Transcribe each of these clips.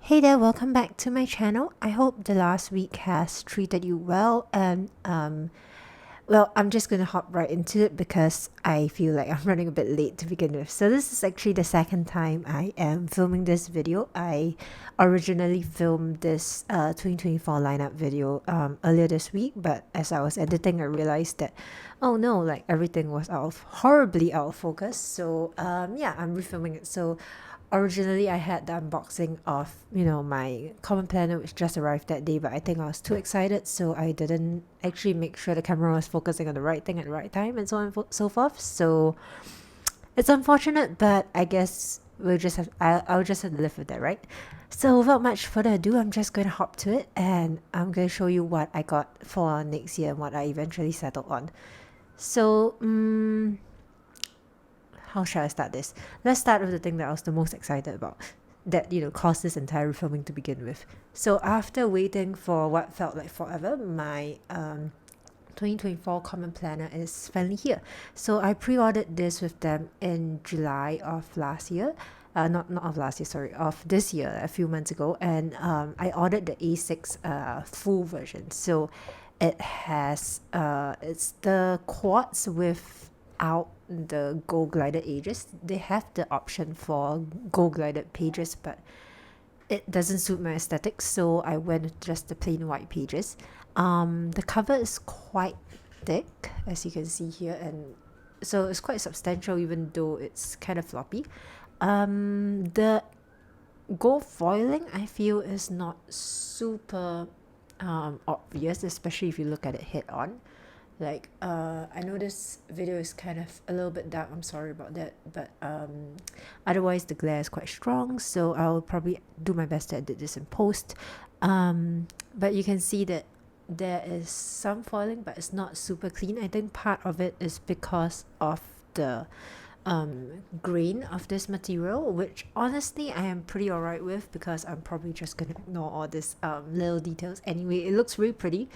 Hey there, welcome back to my channel. I hope the last week has treated you well and well, I'm just gonna hop right into it because I feel like I'm running a bit late to begin with. So this is actually the second time I am filming this video. I originally filmed this 2024 lineup video earlier this week, but as I was editing I realized that oh no, like everything was horribly out of focus. So yeah, I'm refilming it. So originally I had the unboxing of my common planner which just arrived that day, but I think I was too excited, so I didn't actually make sure the camera was focusing on the right thing at the right time and so on and so forth. So it's unfortunate, but I guess I'll just have to live with that, right? So without much further ado, I'm just going to hop to it and I'm going to show you what I got for next year and what I eventually settled on. So how shall I start this? Let's start with the thing that I was the most excited about, that caused this entire filming to begin with. So after waiting for what felt like forever, my 2024 common planner is finally here. So I pre-ordered this with them in July of last year. Not of last year, sorry, of this year, a few months ago, and I ordered the A6 full version. So it has it's the Quartz without the gold glided edges. They have the option for gold glided pages, but it doesn't suit my aesthetics, so I went with just the plain white pages. The cover is quite thick, as you can see here, and so it's quite substantial even though it's kind of floppy. The gold foiling I feel is not super obvious, especially if you look at it head on. Like I know this video is kind of a little bit dark, I'm sorry about that, but otherwise the glare is quite strong, so I'll probably do my best to edit this in post. But you can see that there is some foiling, but it's not super clean. I think part of it is because of the grain of this material, which honestly I am pretty alright with, because I'm probably just gonna ignore all these little details anyway. It looks really pretty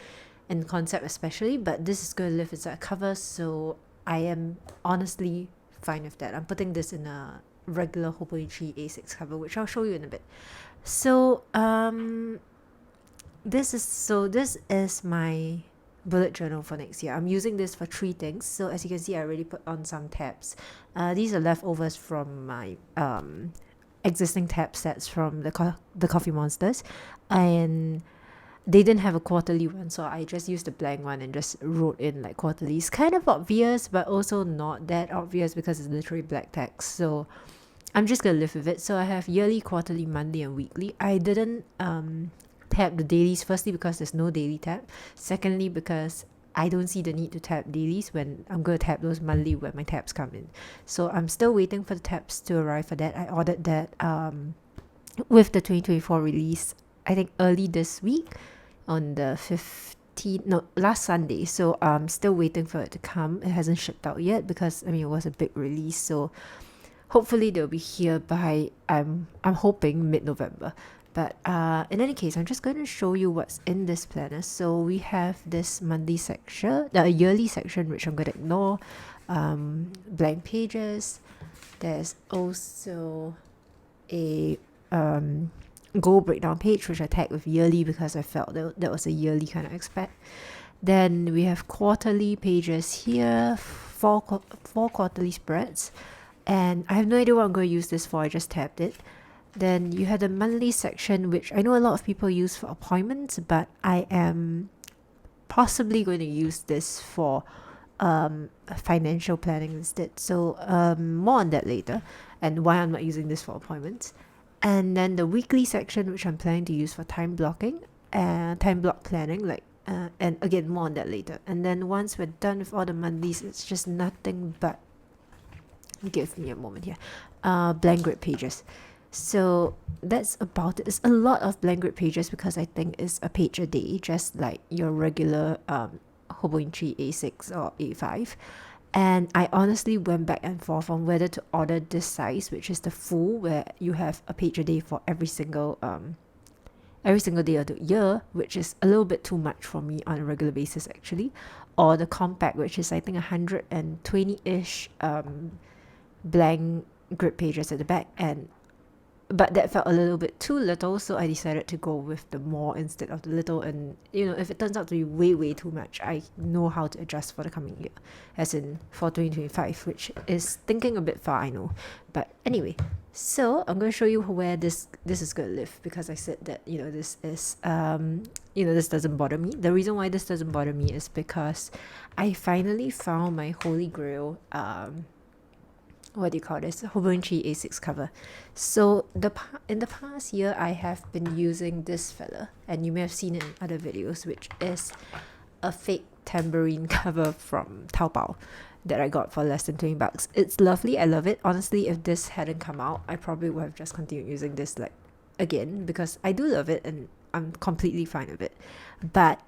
in concept especially, but this is going to live inside a cover, so I am honestly fine with that. I'm putting this in a regular Hobonichi A6 cover, which I'll show you in a bit. So this is my bullet journal for next year. I'm using this for 3 things. So as you can see, I already put on some tabs. These are leftovers from my existing tab sets from the Coffee Monsters, and they didn't have a quarterly one, so I just used the blank one and just wrote in like quarterly. It's kind of obvious, but also not that obvious because it's literally black text, so I'm just gonna live with it. So I have yearly, quarterly, monthly, and weekly. I didn't tab the dailies, firstly because there's no daily tab, secondly because I don't see the need to tab dailies when I'm going to tab those monthly when my tabs come in. So I'm still waiting for the tabs to arrive for that. I ordered that with the 2024 release, I think early this week on the 15th, no, last Sunday. So I'm still waiting for it to come. It hasn't shipped out yet because it was a big release, so hopefully they'll be here by I'm hoping mid-November. But in any case, I'm just going to show you what's in this planner. So we have this monthly section, the yearly section, which I'm going to ignore, blank pages. There's also a goal breakdown page, which I tagged with yearly because I felt that was a yearly kind of expect. Then we have quarterly pages here, four quarterly spreads, and I have no idea what I'm going to use this for. I just tabbed it. Then you have the monthly section, which I know a lot of people use for appointments, but I am possibly going to use this for financial planning instead. So more on that later, and why I'm not using this for appointments. And then the weekly section, which I'm planning to use for time blocking and time block planning, like and again more on that later. And then once we're done with all the monthlies, it's just nothing but, give me a moment here, blank grid pages. So that's about it. It's a lot of blank grid pages because I think it's a page a day, just like your regular Hobonichi A6 or A5. And I honestly went back and forth on whether to order this size, which is the full, where you have a page a day for every single day of the year, which is a little bit too much for me on a regular basis actually, or the compact, which is I think 120-ish blank grid pages at the back and but that felt a little bit too little, so I decided to go with the more instead of the little. And if it turns out to be way too much, I know how to adjust for the coming year, as in for 2025, which is thinking a bit far, I know. But anyway, so I'm going to show you where this is going to live, because I said that this is this doesn't bother me. The reason why this doesn't bother me is because I finally found my holy grail what do you call this, Hobonichi A6 cover. So in the past year, I have been using this fella, and you may have seen it in other videos, which is a fake tambourine cover from Taobao that I got for less than $20. It's lovely, I love it. Honestly, if this hadn't come out, I probably would have just continued using this again, because I do love it and I'm completely fine with it. But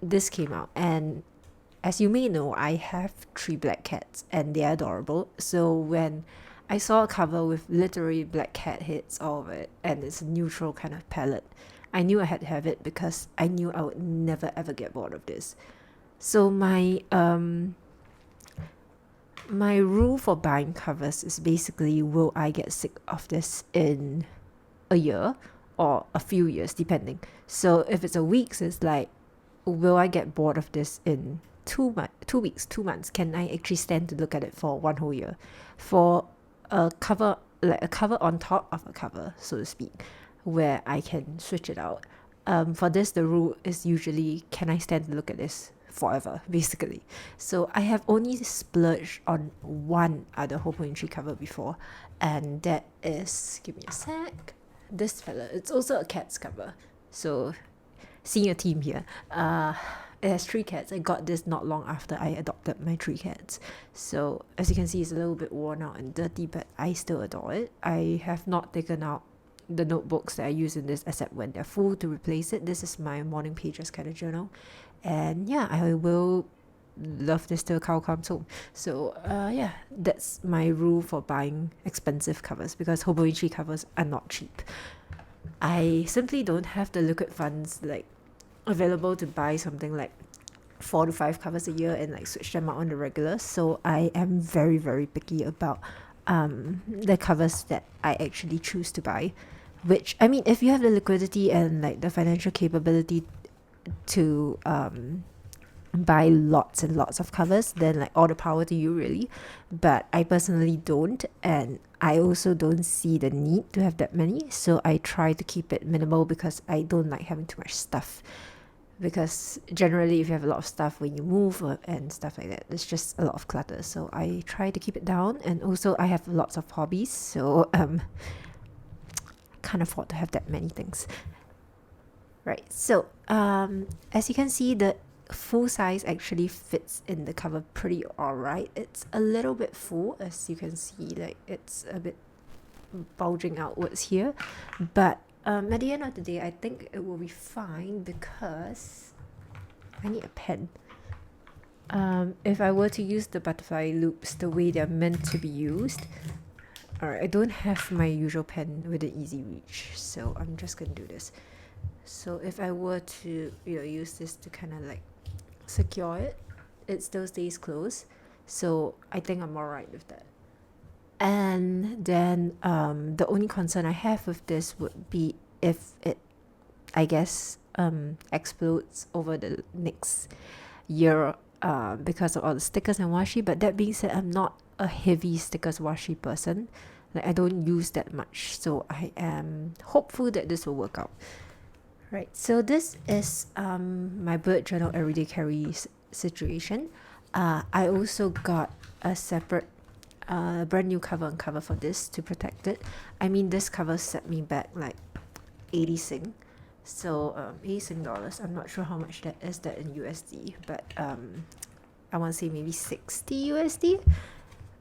this came out, and as you may know, I have 3 black cats and they are adorable. So when I saw a cover with literally black cat heads all over it, and it's a neutral kind of palette, I knew I had to have it, because I knew I would never ever get bored of this. So my rule for buying covers is basically, will I get sick of this in a year or a few years, depending. So if it's a week, so it's like, will I get bored of this in 2 weeks, 2 months? Can I actually stand to look at it for 1 whole year? For a cover, like a cover on top of a cover, so to speak, where I can switch it out. For this, the rule is usually, can I stand to look at this forever, basically. So I have only splurged on one other Hobonichi cover before, and that is, give me a sec, this fella. It's also a cat's cover, so seeing a team here. It has 3 cats. I got this not long after I adopted my 3 cats. So as you can see, it's a little bit worn out and dirty, but I still adore it. I have not taken out the notebooks that I use in this except when they're full to replace it. This is my morning pages kind of journal. And yeah, I will love this till cow comes home. So yeah, that's my rule for buying expensive covers, because Hobonichi covers are not cheap. I simply don't have the liquid funds available to buy something like 4 to 5 covers a year and switch them out on the regular. So I am very picky about the covers that I actually choose to buy, which, I mean, if you have the liquidity and the financial capability to buy lots and lots of covers, then all the power to you, really. But I personally don't, and I also don't see the need to have that many, so I try to keep it minimal, because I don't like having too much stuff. Because generally, if you have a lot of stuff when you move and stuff like that, it's just a lot of clutter. So I try to keep it down. And also, I have lots of hobbies, so I can't afford to have that many things. Right, so as you can see, the full size actually fits in the cover pretty alright. It's a little bit full, as you can see, it's a bit bulging outwards here, but at the end of the day, I think it will be fine, because I need a pen. If I were to use the butterfly loops the way they're meant to be used, alright, I don't have my usual pen with an easy reach, so I'm just gonna do this. So if I were to use this to kind of secure it, it still stays closed, so I think I'm alright with that. And then the only concern I have with this would be if it, I guess, explodes over the next year because of all the stickers and washi. But that being said, I'm not a heavy stickers washi person. I don't use that much, so I am hopeful that this will work out. Right, so this is my bullet journal everyday carry situation. I also got a separate brand new cover and cover for this to protect it. I mean, this cover set me back 80 Sing. So 80 Sing dollars. I'm not sure how much that is in USD, but I want to say maybe 60 USD.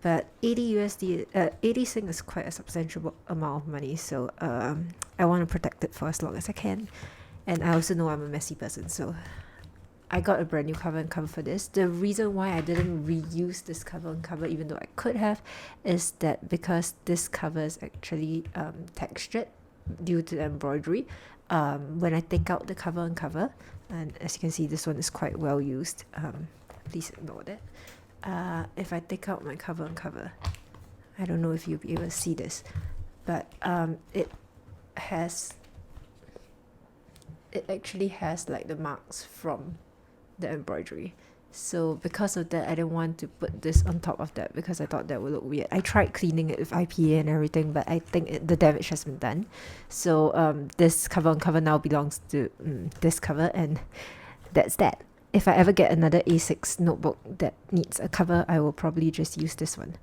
But 80 USD, 80 Sing is quite a substantial amount of money, so I want to protect it for as long as I can. And I also know I'm a messy person, so I got a brand new cover and cover for this. The reason why I didn't reuse this cover and cover, even though I could have, is that because this cover is actually textured due to the embroidery. When I take out the cover and cover, and as you can see, this one is quite well used. Please ignore that. If I take out my cover and cover, I don't know if you'll be able to see this, but it actually has like the marks from the embroidery. So because of that, I didn't want to put this on top of that because I thought that would look weird. I tried cleaning it with IPA and everything, but I think the damage has been done. So this cover on cover now belongs to this cover, and that's that. If I ever get another A6 notebook that needs a cover, I will probably just use this one.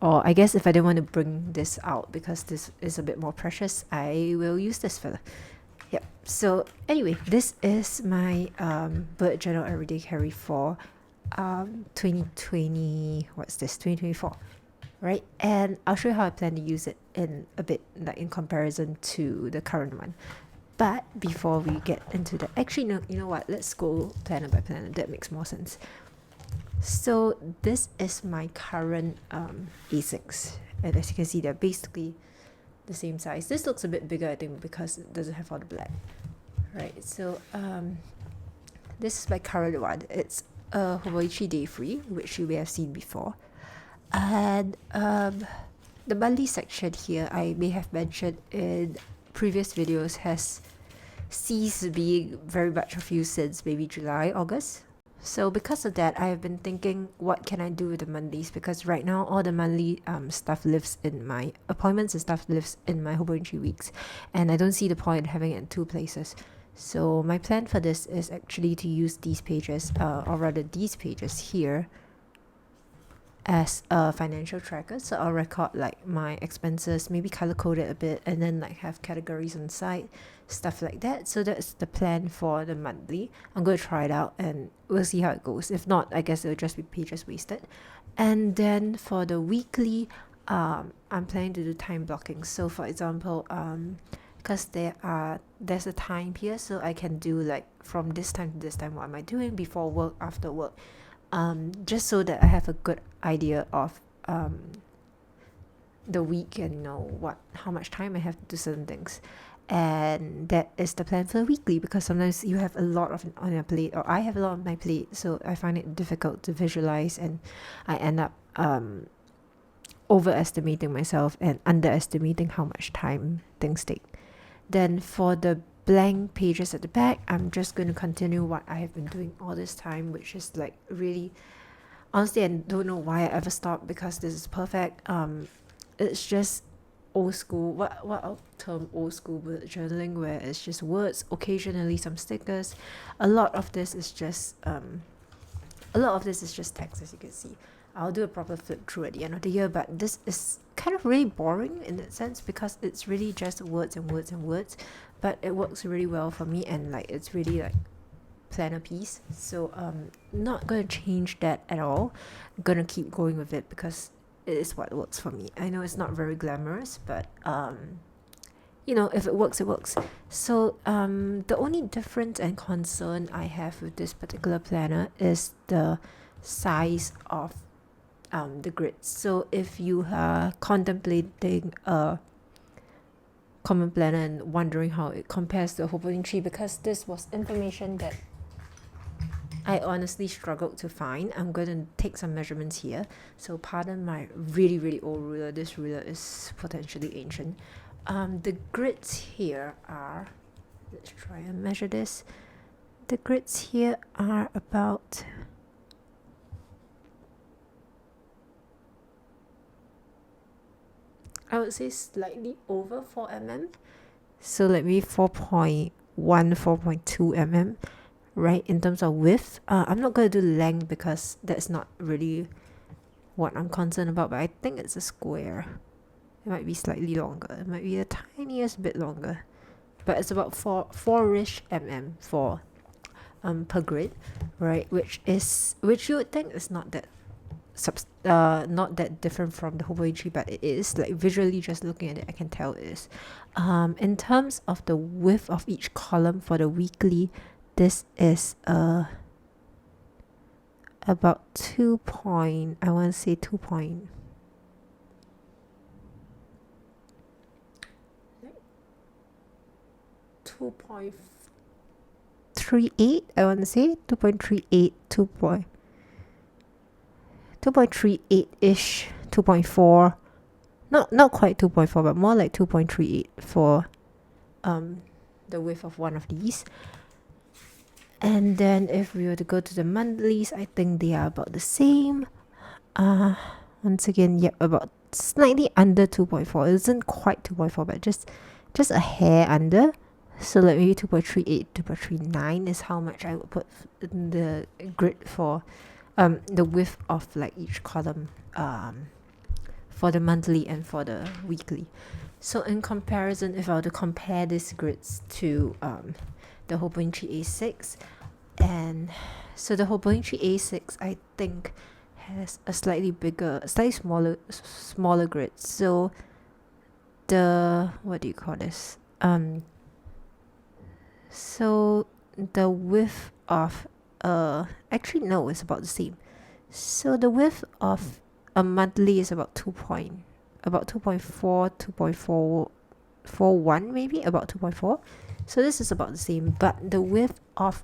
Or I guess if I didn't want to bring this out because this is a bit more precious, I will use this fella. Yep. So anyway, this is my bullet journal everyday carry for 2020. What's this? 2024, right? And I'll show you how I plan to use it in a bit, like in comparison to the current one. But before we get into that, actually, no, you know what? Let's go planner by planner. That makes more sense. So this is my current A6, and as you can see, they're basically the same size. This looks a bit bigger, I think, because it doesn't have all the black, right? So this is my current one. It's a Hobonichi Day Free, which you may have seen before, and the monthly section here, I may have mentioned in previous videos, has ceased being very much of use since maybe July, August. So because of that, I have been thinking, what can I do with the monthlies? Because right now, all the monthly stuff lives in my appointments and stuff lives in my Hobonichi weeks. And I don't see the point in having it in two places. So my plan for this is actually to use these pages, or rather these pages here, as a financial tracker. So I'll record like my expenses, maybe color code it a bit, and then like have categories on the side, stuff like that. So that's the plan for the monthly. I'm going to try it out and we'll see how it goes. If not, I guess it'll just be pages wasted. And then for the weekly, I'm planning to do time blocking. So for example, because there's a time here, so I can do like from this time to this time, what am I doing before work, after work, just so that I have a good idea of the week and know how much time I have to do certain things. And that is the plan for the weekly, because sometimes you have a lot on your plate, or I have a lot on my plate, so I find it difficult to visualize, and I end up overestimating myself and underestimating how much time things take. Then for the blank pages at the back, I'm just going to continue what I have been doing all this time, which is like really, honestly, I don't know why I ever stopped, because this is perfect. It's just old school, what I'll term old school bullet journaling, where it's just words, occasionally some stickers. A lot of this is just text, as you can see. I'll do a proper flip through at the end of the year, but this is kind of really boring in that sense, because it's really just words and words and words, but it works really well for me, and like it's really like planner piece. So not gonna change that at all. I'm gonna keep going with it because it is what works for me. I know it's not very glamorous, but if it works, it works. So the only difference and concern I have with this particular planner is the size of the grids. So if you are contemplating a common planner and wondering how it compares to a Hobonichi, because this was information that I honestly struggled to find, I'm going to take some measurements here. So pardon my really, really old ruler. This ruler is potentially ancient. The grids here are, let's try and measure this. The grids here are about, I would say slightly over 4 mm. So let me 4.1, 4.2 mm. Right, in terms of width. I'm not going to do length because that's not really what I'm concerned about, but I think it's a square. It might be slightly longer. It might be the tiniest bit longer, but it's about 4-ish mm for per grid, right? Which you would think is not that different from the Hobonichi, but it is. Like visually, just looking at it, I can tell it is. In terms of the width of each column for the weekly, this is about 2.38 I want to say 2.38 ish, 2.4, not quite 2.4, but more like 2.38 for the width of one of these. And then if we were to go to the monthlies, I think they are about the same. Once again, yep, about slightly under 2.4. It isn't quite 2.4, but just a hair under. So like maybe 2.38, 2.39 is how much I would put in the grid for the width of like each column for the monthly and for the weekly. So in comparison, if I were to compare these grids to the Hobonichi A6, and so the Hobonichi A6 I think has a slightly smaller grid. So the, what do you call this? So the width of actually no, it's about the same. So the width of a monthly is about 2.4, 2.41 maybe, about 2.4. So this is about the same, but the width of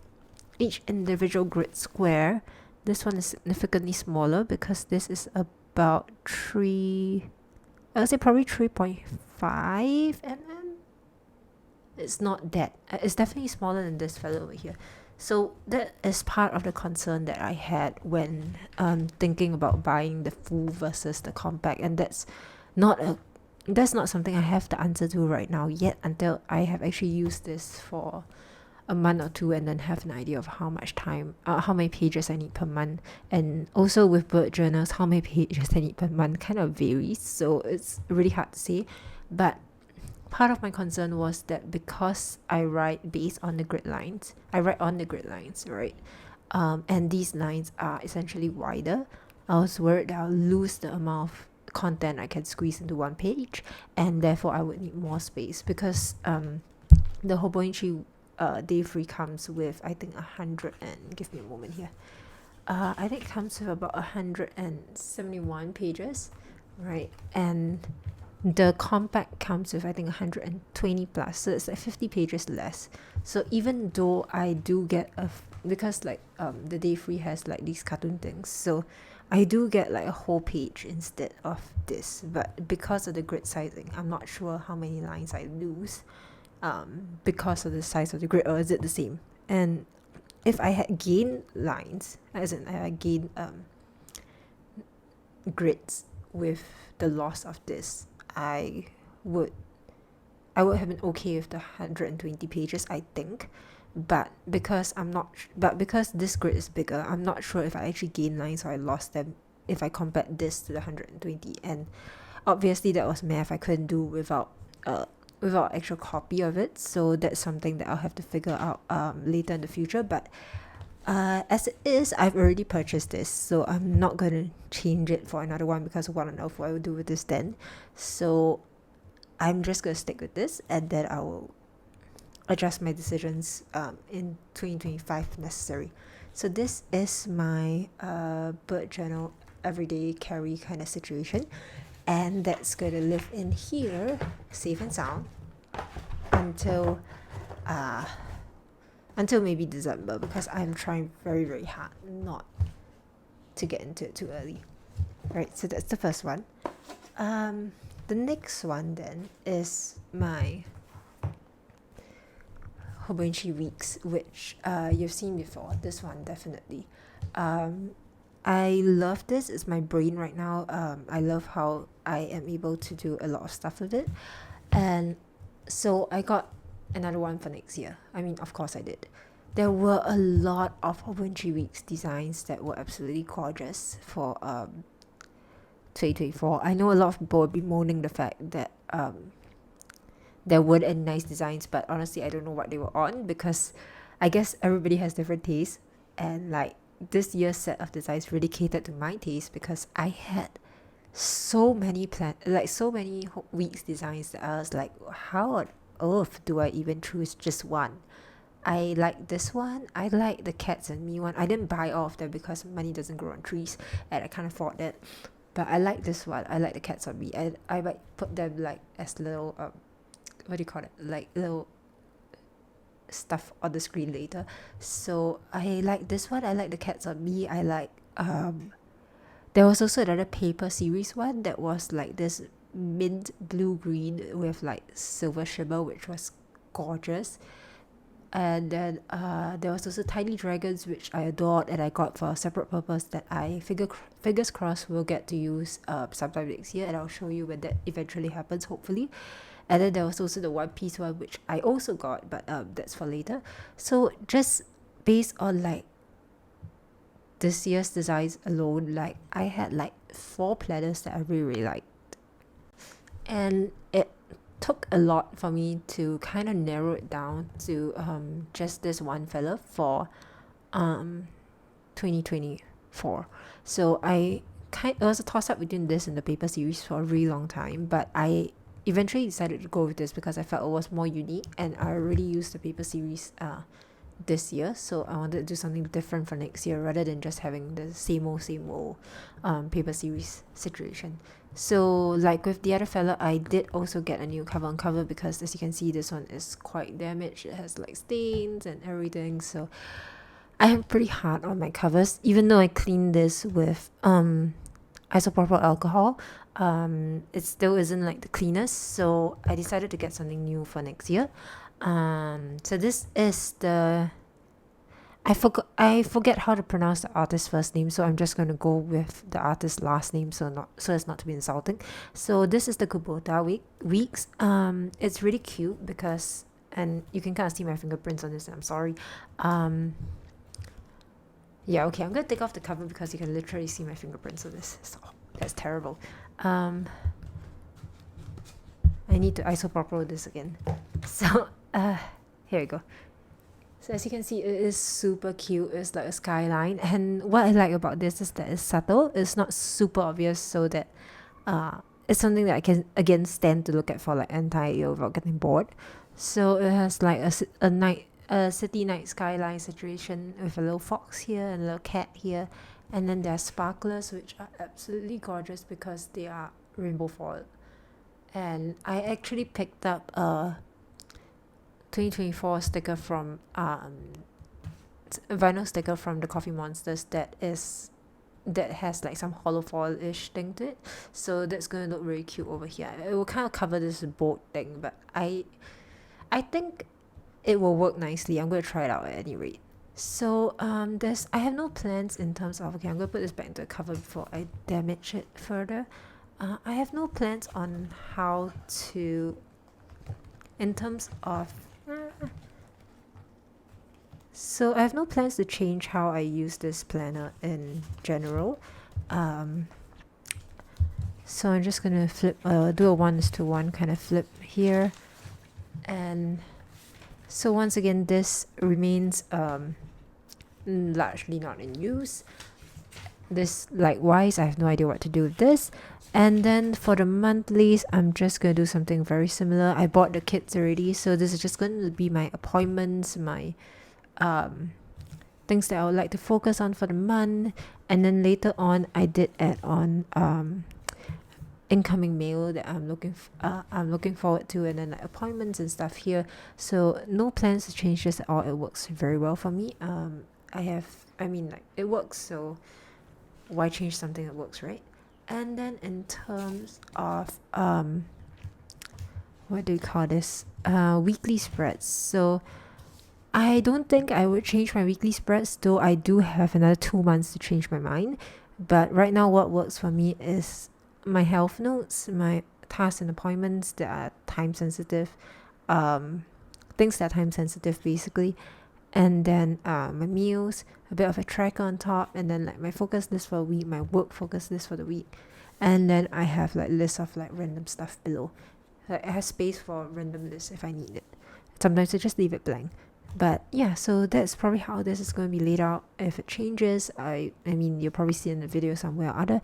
each individual grid square, this one is significantly smaller because this is about I would say probably 3.5 mm. It's not that, it's definitely smaller than this fellow over here. So that is part of the concern that I had when thinking about buying the full versus the compact, and that's not something I have the answer to right now yet, until I have actually used this for a month or two and then have an idea of how much time, how many pages I need per month. And also with bullet journals, how many pages I need per month kind of varies, so it's really hard to say. But part of my concern was that because I write based on the grid lines, right? And these lines are essentially wider. I was worried that I'll lose the amount of content I can squeeze into one page, and therefore I would need more space, because the Hobonichi Day Free comes with, I think, 100 and give me a moment here. I think it comes with about 171 pages, right? And the compact comes with, I think, 120 plus, so it's like 50 pages less. So even though I do get because like the Day Free has like these cartoon things, so I do get like a whole page instead of this. But because of the grid sizing, I'm not sure how many lines I lose because of the size of the grid, or is it the same? And if I had gained lines, as in I had gained grids with the loss of this, I would have been okay with the 120 pages, I think. But because this grid is bigger, I'm not sure if I actually gained lines or I lost them if I compared this to the 120. And obviously that was math I couldn't do without actual copy of it, so that's something that I'll have to figure out later in the future. But as it is, I've already purchased this, so I'm not going to change it for another one, because I want to know what I will do with this then. So I'm just going to stick with this, and then I will adjust my decisions in 2025 if necessary. So this is my bullet journal everyday carry kind of situation, and that's going to live in here safe and sound until maybe December, because I'm trying very, very hard not to get into it too early. Right, so that's the first one. The next one then is my Hobonichi weeks, which you've seen before. This one definitely. I love this. It's my brain right now. I love how I am able to do a lot of stuff with it. And so I got another one for next year. I mean, of course I did. There were a lot of Hobonichi Weeks designs that were absolutely gorgeous for 2024. I know a lot of people will be moaning the fact that there weren't any nice designs, but honestly I don't know what they were on, because I guess everybody has different tastes, and like this year's set of designs really catered to my taste, because I had so many weeks designs that I was like, how on earth do I even choose just one? I like this one. I like the cats and me one. I didn't buy all of them because money doesn't grow on trees and I can't afford that. But I like this one. I like the cats on me. I might put them like as little what do you call it? Like little stuff on the screen later. So I like this one. I like the cats on me. I like there was also another paper series one that was like this mint blue green with like silver shimmer, which was gorgeous. And then there was also tiny dragons, which I adored and I got for a separate purpose that I fingers crossed will get to use sometime next year, and I'll show you when that eventually happens, hopefully. And then there was also the one piece one, which I also got, but that's for later. So just based on like this year's designs alone, like I had like 4 planners that I really liked, and it took a lot for me to kind of narrow it down to just this one fella for 2024. So it was a toss up between this and the paper series for a really long time, but I eventually decided to go with this because I felt it was more unique, and I already used the paper series this year, so I wanted to do something different for next year rather than just having the same old paper series situation. So like with the other fella, I did also get a new cover on cover because as you can see, this one is quite damaged. It has like stains and everything, so I am pretty hard on my covers. Even though I cleaned this with isopropyl alcohol, it still isn't like the cleanest, so I decided to get something new for next year. So this is the I forget how to pronounce the artist's first name, so I'm just going to go with the artist's last name so as not to be insulting. So this is the Kubota weeks. It's really cute because, and you can kind of see my fingerprints on this, and I'm sorry. Yeah, okay, I'm gonna take off the cover because you can literally see my fingerprints on this. So that's terrible. I need to isopropyl this again. So here we go. So as you can see, it is super cute. It's like a skyline, and what I like about this is that it's subtle. It's not super obvious, so that it's something that I can again stand to look at for like entire year without getting bored. So it has like a city night skyline situation with a little fox here and a little cat here, and then there are sparklers which are absolutely gorgeous because they are rainbow foil. And I actually picked up a 2024 sticker from a vinyl sticker from the Coffee Monsters that has like some hollow foil-ish thing to it, so that's gonna look really cute over here. It will kind of cover this boat thing, but I think it will work nicely. I'm gonna try it out at any rate. So I have no plans in terms of, okay, I'm gonna put this back into the cover before I damage it further. I have no plans on how to, in terms of so I have no plans to change how I use this planner in general. So I'm just gonna flip, do a 1:1 kind of flip here, and so once again this remains largely not in use. This likewise, I have no idea what to do with this. And then for the monthlies, I'm just going to do something very similar. I bought the kits already, so this is just going to be my appointments, my things that I would like to focus on for the month. And then later on, I did add on incoming mail that I'm looking forward to, and then like appointments and stuff here. So no plans to change this at all. It works very well for me. It works, so why change something that works, right? And then in terms of what do you call this? Weekly spreads. So I don't think I would change my weekly spreads, though I do have another 2 months to change my mind. But right now what works for me is my health notes, my tasks and appointments that are time sensitive, things that are time sensitive basically, and then my meals, a bit of a tracker on top, and then like my focus list for a week, my work focus list for the week, and then I have like lists of like random stuff below. Like I have space for random lists if I need it. Sometimes I just leave it blank. But yeah, so that's probably how this is going to be laid out. If it changes, I mean you'll probably see in the video somewhere or other,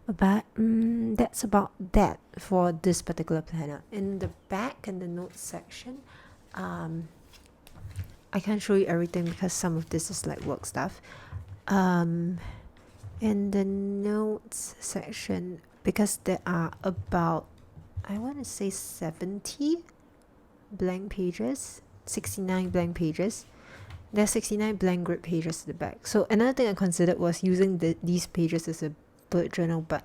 but that's about that for this particular planner. In the back and the notes section, I can't show you everything because some of this is like work stuff. In the notes section, because there are about, I want to say 70 blank pages, 69 blank pages. There's 69 blank grid pages at the back. So another thing I considered was using these pages as a bullet journal, but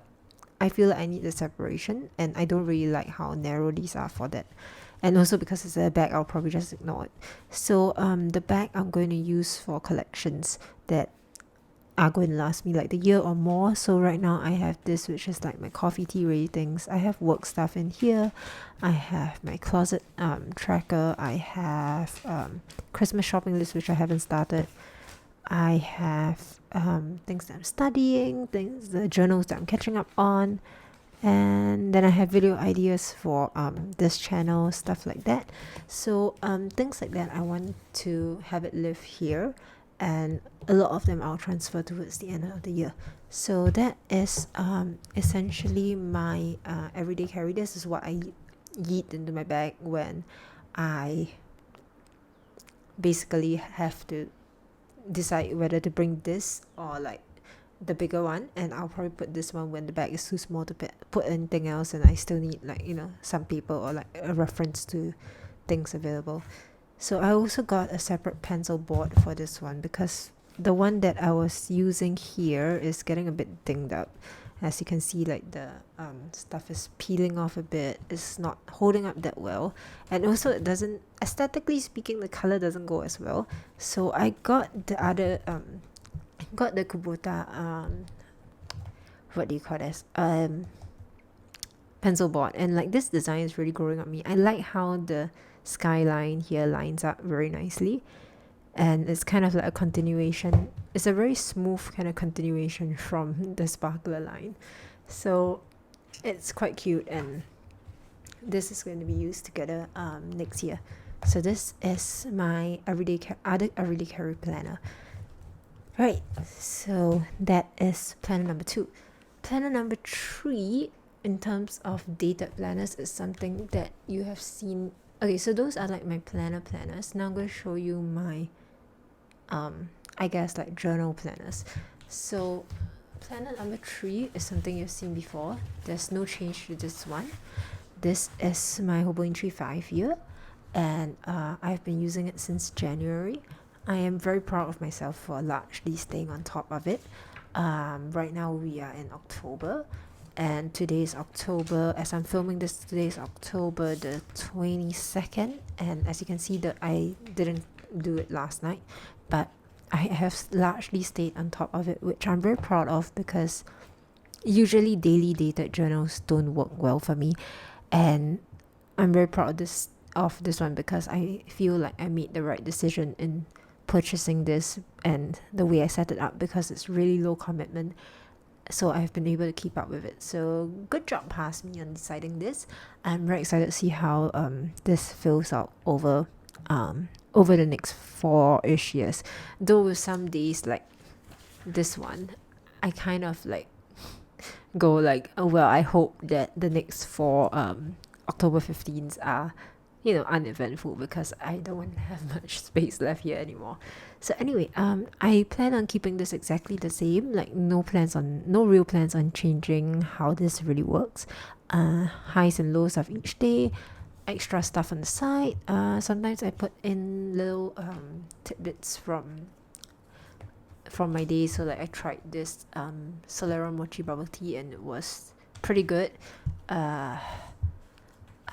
I feel like I need the separation, and I don't really like how narrow these are for that. And also because it's a bag, I'll probably just ignore it. So the bag I'm going to use for collections that are going to last me like the year or more. So right now I have this, which is like my coffee tea ratings. I have work stuff in here. I have my closet tracker. I have Christmas shopping list, which I haven't started. I have things that I'm studying, things, the journals that I'm catching up on, and then I have video ideas for this channel, stuff like that. So things like that, I want to have it live here, and a lot of them I'll transfer towards the end of the year. So that is essentially my everyday carry. This is what I yeet into my bag when I basically have to decide whether to bring this or like the bigger one, and I'll probably put this one when the bag is too small to put anything else, and I still need like, you know, some paper or like a reference to things available. So I also got a separate pencil board for this one because the one that I was using here is getting a bit dinged up. As you can see, like the stuff is peeling off a bit. It's not holding up that well, and also it doesn't, aesthetically speaking, the color doesn't go as well. So I got the other got the Kubota what do you call this, pencil board, and like this design is really growing on me. I like how the skyline here lines up very nicely, and it's kind of like a continuation. It's a very smooth kind of continuation from the sparkler line, so it's quite cute, and this is going to be used together next year. So this is my other everyday carry planner. Right, so that is planner number 2. Planner number 3, in terms of dated planners, is something that you have seen. Okay, so those are like my planners. Now I'm going to show you my I guess like journal planners. So planner number 3 is something you've seen before. There's no change to this one. This is my Hobonichi 5-year, and I've been using it since January. I am very proud of myself for largely staying on top of it. Right now we are in October, and today is October, as I'm filming this, today is October the 22nd, and as you can see that I didn't do it last night, but I have largely stayed on top of it, which I'm very proud of, because usually daily dated journals don't work well for me, and I'm very proud of this one because I feel like I made the right decision in purchasing this and the way I set it up, because it's really low commitment, so I've been able to keep up with it. So good job past me on deciding this. I'm very excited to see how this fills out over the next 4-ish years, though with some days like this one I kind of like go like, oh well, I hope that the next 4 October 15s are, you know, uneventful, because I don't have much space left here anymore. So anyway, I plan on keeping this exactly the same, like no real plans on changing how this really works. Highs and lows of each day, extra stuff on the side. Sometimes I put in little tidbits from my day. So like I tried this Solera mochi bubble tea, and it was pretty good.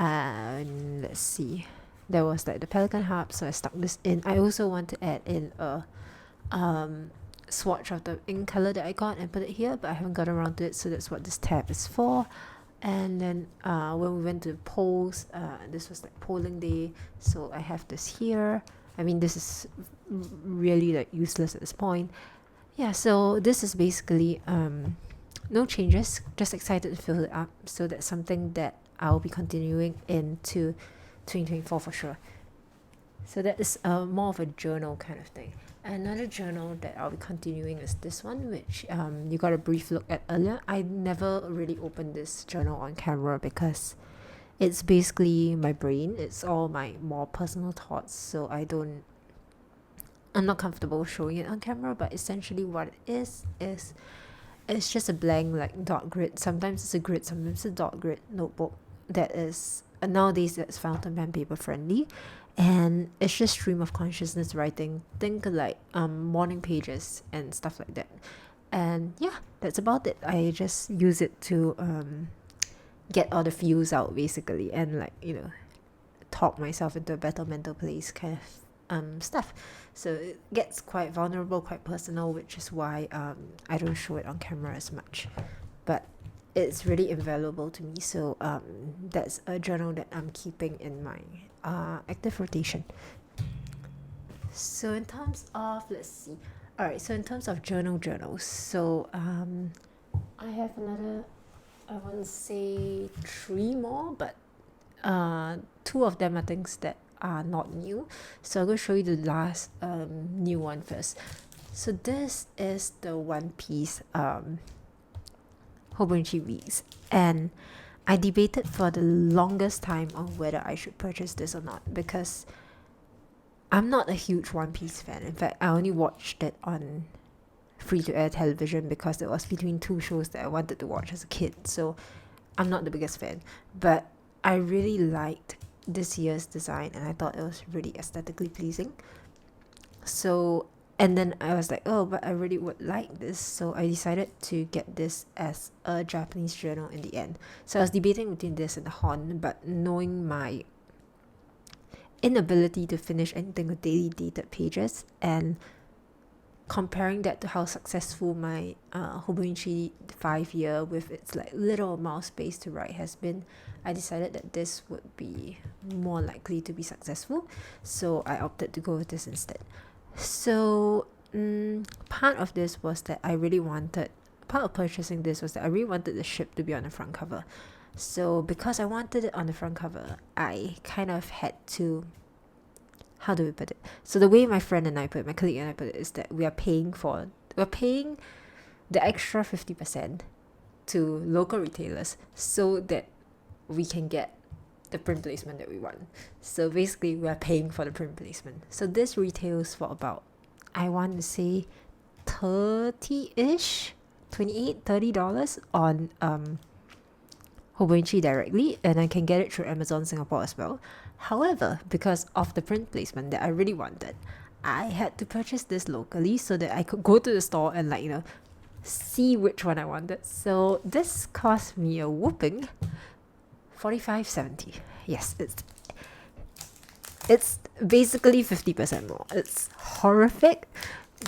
And let's see, there was like the pelican harp, so I stuck this in. I also want to add in a swatch of the ink color that I got and put it here, but I haven't got around to it, so that's what this tab is for. And then when we went to polls, this was like polling day, so I have this here. I mean, this is really like useless at this point. Yeah, so this is basically no changes, just excited to fill it up. So that's something that I'll be continuing into 2024 for sure. So that is more of a journal kind of thing. Another journal that I'll be continuing is this one, which you got a brief look at earlier. I never really opened this journal on camera because it's basically my brain. It's all my more personal thoughts, so I'm not comfortable showing it on camera. But essentially what it is it's just a blank like dot grid. Sometimes it's a grid, sometimes it's a dot grid notebook that is nowadays that's fountain pen paper friendly, and it's just stream of consciousness writing. Think like morning pages and stuff like that. And yeah, that's about it. I just use it to get all the feels out basically, and like, you know, talk myself into a better mental place kind of stuff. So it gets quite vulnerable, quite personal, which is why I don't show it on camera as much. But it's really invaluable to me. So that's a journal that I'm keeping in my active rotation. So in terms of, let's see. All right, so in terms of journals, so I have another, I wouldn't say 3 more, but 2 of them are things that are not new. So I'm going to show you the last new one first. So this is the One Piece Hobonichi Weeks, and I debated for the longest time on whether I should purchase this or not, because I'm not a huge One Piece fan. In fact, I only watched it on free-to-air television because it was between 2 shows that I wanted to watch as a kid. So I'm not the biggest fan. But I really liked this year's design, and I thought it was really aesthetically pleasing. So, and then I was like, oh, but I really would like this. So I decided to get this as a Japanese journal in the end. So I was debating between this and the Hon, but knowing my inability to finish anything with daily dated pages, and comparing that to how successful my Hobonichi 5-year with its like little amount of space to write has been, I decided that this would be more likely to be successful. So I opted to go with this instead. So part of this was that part of purchasing this was that I really wanted the ship to be on the front cover. So because I wanted it on the front cover, I kind of had to, how do we put it? So the way my colleague and I put it is that we're paying the extra 50% to local retailers so that we can get the print placement that we want. So basically we're paying for the print placement. So this retails for about, I want to say $30-ish, $28-$30 on Hobonichi directly, and I can get it through Amazon Singapore as well. However, because of the print placement that I really wanted, I had to purchase this locally so that I could go to the store and like, you know, see which one I wanted. So this cost me a whooping $45.70. Yes, it's basically 50% more. It's horrific,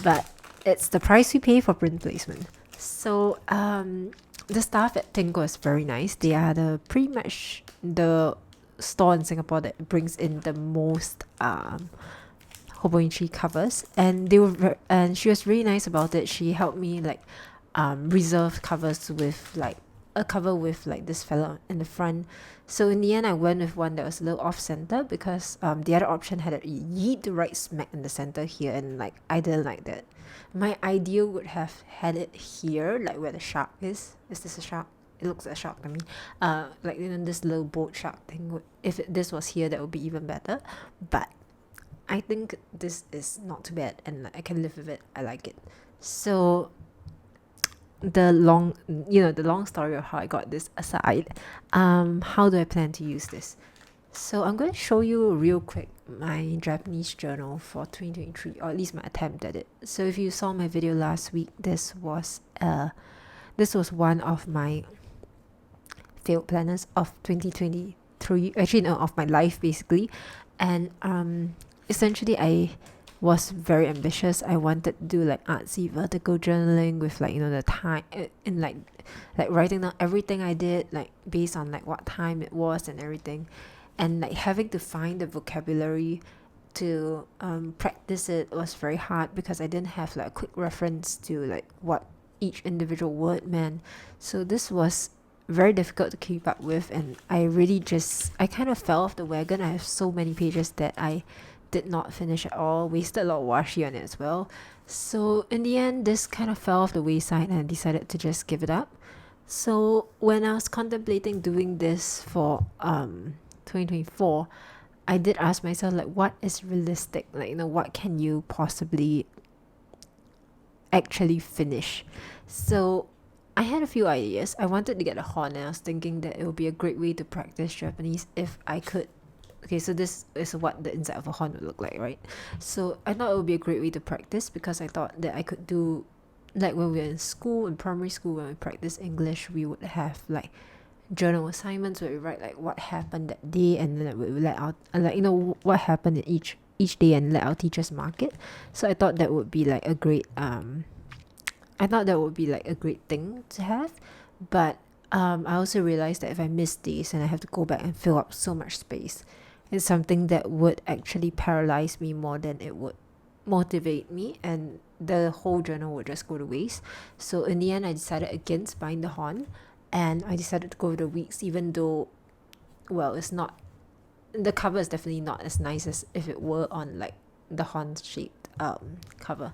but it's the price we pay for print placement. So the staff at Techo is very nice. They are pretty much the store in Singapore that brings in the most Hobonichi covers, and she was really nice about it. She helped me like reserve covers with like a cover with like this fella in the front. So in the end, I went with one that was a little off center because the other option had a yeet right smack in the center here, and like I didn't like that. My idea would have had it here, like where the shark is. Is this a shark? It looks like a shark to me. Like, you know, this little boat shark thing. If this was here, that would be even better. But I think this is not too bad, and like, I can live with it. I like it. So the long story of how I got this aside, how do I plan to use this? So I'm going to show you real quick my Japanese journal for 2023, or at least my attempt at it. So if you saw my video last week, this was one of my failed planners of 2023, actually no, of my life basically. And essentially I was very ambitious. I wanted to do like artsy vertical journaling with like, you know, the time in like writing down everything I did, like based on like what time it was and everything, and like having to find the vocabulary to practice it was very hard because I didn't have like a quick reference to like what each individual word meant. So this was very difficult to keep up with, and I kind of fell off the wagon. I have so many pages that I did not finish at all, wasted a lot of washi on it as well. So in the end, this kind of fell off the wayside and I decided to just give it up. So when I was contemplating doing this for 2024, I did ask myself, like, what is realistic? Like, you know, what can you possibly actually finish? So I had a few ideas. I wanted to get a Hon, and I was thinking that it would be a great way to practice Japanese if I could. Okay, so this is what the inside of a Hon would look like, right? So I thought it would be a great way to practice because I thought that I could do like when we were in school, in primary school, when we practice English, we would have like journal assignments where we write like what happened that day, and then we let our like what happened in each day, and let our teachers mark it. So I thought that would be like a great thing to have. But I also realized that if I miss days and I have to go back and fill up so much space, it's something that would actually paralyze me more than it would motivate me, and the whole journal would just go to waste. So in the end, I decided against buying the horn, and I decided to go with the weeks, even though, well, it's not, the cover is definitely not as nice as if it were on like the horn shaped cover.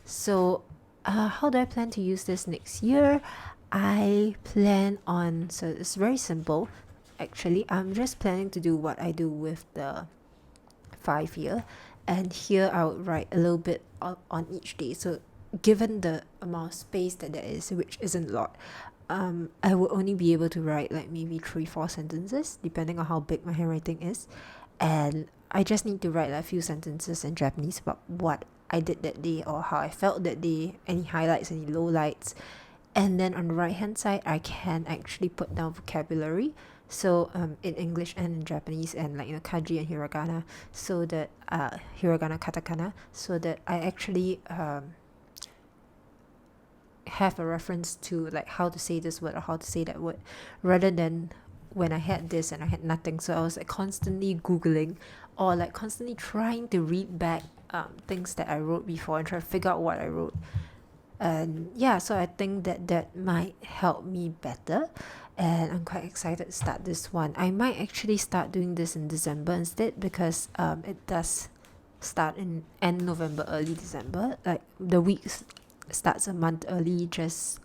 So how do I plan to use this next year? I plan on, so it's very simple actually. I'm just planning to do what I do with the 5-year, and here I would write a little bit on each day. So given the amount of space that there is, which isn't a lot, I would only be able to write like maybe 3-4 sentences depending on how big my handwriting is, and I just need to write like a few sentences in Japanese about what I did that day or how I felt that day, any highlights, any lowlights. And then on the right hand side, I can actually put down vocabulary, so in English and in Japanese, and like kanji and hiragana, so that hiragana, katakana, so that I actually have a reference to like how to say this word or how to say that word, rather than when I had this and I had nothing. So I was like constantly googling, or like constantly trying to read back things that I wrote before and try to figure out what I wrote. And yeah, so I think that might help me better, and I'm quite excited to start this one. I might actually start doing this in December instead, because it does start in end November, early December. Like the week starts a month early, just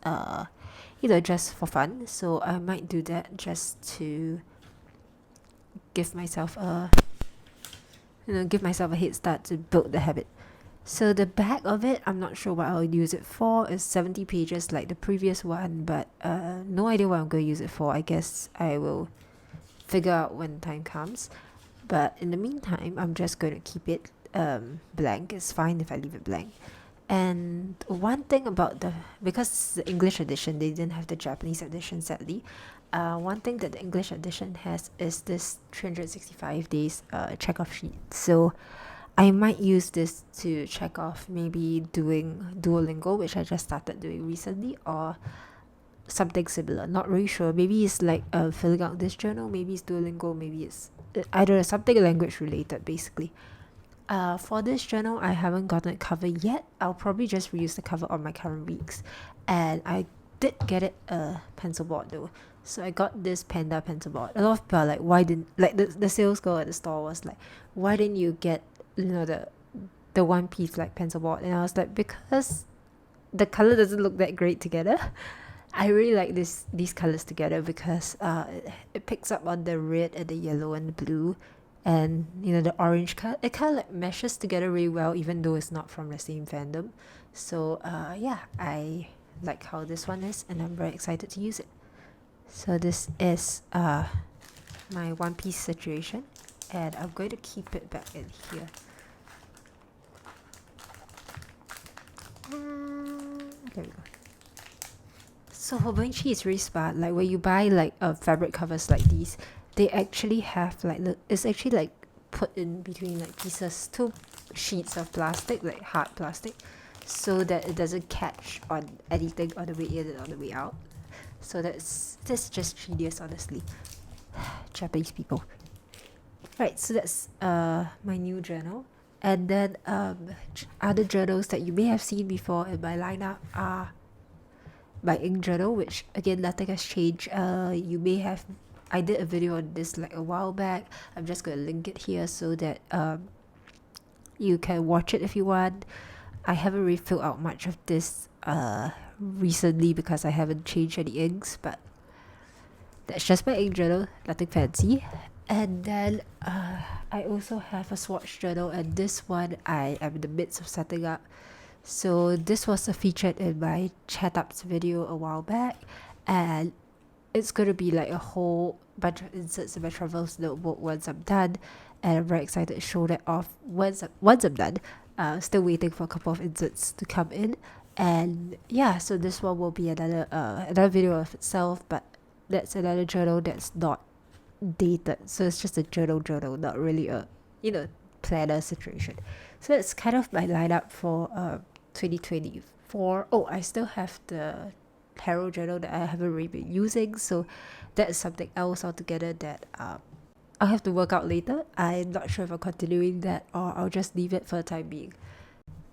just for fun. So I might do that just to give myself a head start to build the habit. So the back of it, I'm not sure what I'll use it for. It's 70 pages like the previous one, but no idea what I'm going to use it for. I guess I will figure out when time comes. But in the meantime, I'm just going to keep it blank. It's fine if I leave it blank. And one thing about because it's the English edition, they didn't have the Japanese edition, sadly. One thing that the English edition has is this 365 days check-off sheet. So I might use this to check off maybe doing Duolingo, which I just started doing recently, or something similar. Not really sure. Maybe it's like filling out this journal, maybe it's Duolingo, maybe it's either something language related, basically. For this journal, I haven't gotten it covered yet. I'll probably just reuse the cover on my current weeks. And I did get it a pencil board though. So I got this panda pencil board. A lot of people are like, why didn't, like the sales girl at the store was like, why didn't you get the one piece like pencil board? And I was like, because the color doesn't look that great together. I really like these colors together because it picks up on the red and the yellow and the blue, and the orange color. It kind of like meshes together really well, even though it's not from the same fandom. So yeah, I like how this one is, and I'm very excited to use it. So this is my One Piece situation, and I'm going to keep it back in here. There we go. So Hobonichi is really smart. Like when you buy like fabric covers like these, they actually have like it's actually like put in between like pieces, 2 sheets of plastic, like hard plastic, so that it doesn't catch on anything on the way in and on the way out. So that's just genius, honestly. Japanese people. Right, so that's my new journal. And then other journals that you may have seen before in my lineup are my ink journal, which again nothing has changed. I did a video on this like a while back. I'm just gonna link it here so that you can watch it if you want. I haven't really filled out much of this recently because I haven't changed any inks, but that's just my ink journal, nothing fancy. And then I also have a swatch journal, and this one I am in the midst of setting up. So this was featured in my chat ups video a while back, and it's going to be like a whole bunch of inserts in my travels notebook once I'm done, and I'm very excited to show that off once I'm done. Still waiting for a couple of inserts to come in, And yeah, so this one will be another video of itself, but that's another journal that's not dated, so it's just a journal, not really a planner situation. So it's kind of my lineup for 2024. Oh, I still have the tarot journal that I haven't really been using, so that's something else altogether that I'll have to work out later. I'm not sure if I'm continuing that or I'll just leave it for the time being.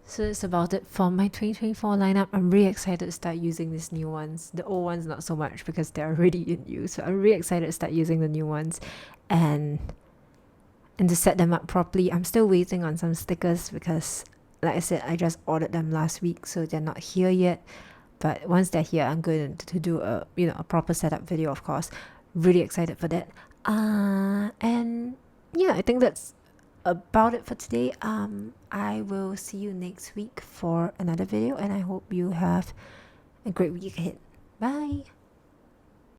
So that's about it for my 2024 lineup. I'm really excited to start using these new ones. The old ones not so much because they're already in use. So I'm really excited to start using the new ones and to set them up properly. I'm still waiting on some stickers because, like I said, I just ordered them last week, so they're not here yet. But once they're here, I'm going to do a proper setup video, of course. Really excited for that. And yeah, I think that's about it for today. I will see you next week for another video, and I hope you have a great week ahead. Bye.